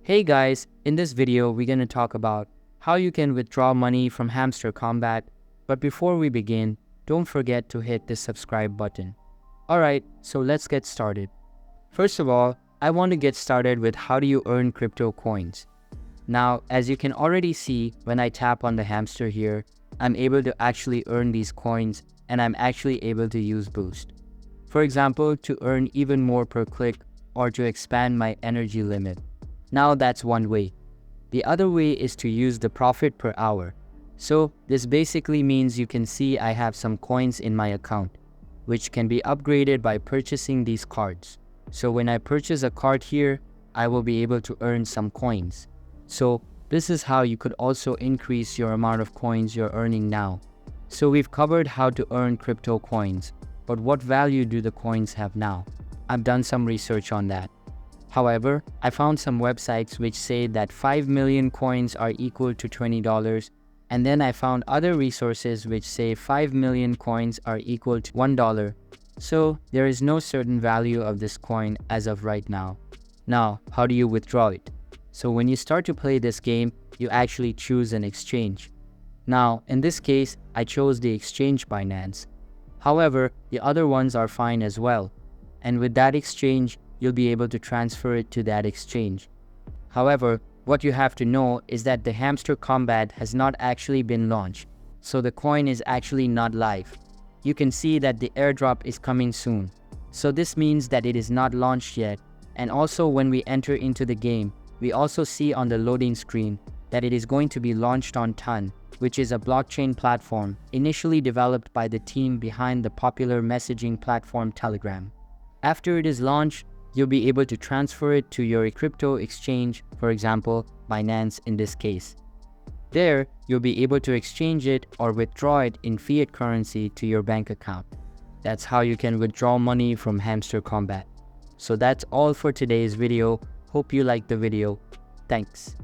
Hey guys, in this video we're going to talk about how you can withdraw money from Hamster Kombat. But before we begin, don't forget to hit the subscribe button. Alright, so let's get started. First of all, I want to get started with how do you earn crypto coins. Now, as you can already see, when I tap on the hamster here, I'm able to actually earn these coins and I'm actually able to use Boost. For example, to earn even more per click or to expand my energy limit. Now that's one way. The other way is to use the profit per hour. So this basically means you can see I have some coins in my account, which can be upgraded by purchasing these cards. So when I purchase a card here, I will be able to earn some coins. So this is how you could also increase your amount of coins you're earning now. So we've covered how to earn crypto coins, but what value do the coins have now? I've done some research on that. However, I found some websites which say that 5 million coins are equal to $20, and then I found other resources which say 5 million coins are equal to $1. So there is no certain value of this coin as of right now. Now, how do you withdraw it? So when you start to play this game, you actually choose an exchange. Now, in this case, I chose the exchange Binance. However, the other ones are fine as well. And with that exchange, you'll be able to transfer it to that exchange. However, what you have to know is that the Hamster Kombat has not actually been launched, so the coin is actually not live. You can see that the airdrop is coming soon. So this means that it is not launched yet, and also when we enter into the game, we also see on the loading screen that it is going to be launched on Ton, which is a blockchain platform initially developed by the team behind the popular messaging platform Telegram. After it is launched, you'll be able to transfer it to your crypto exchange, for example, Binance in this case. There, you'll be able to exchange it or withdraw it in fiat currency to your bank account. That's how you can withdraw money from Hamster Kombat. So that's all for today's video. Hope you liked the video. Thanks.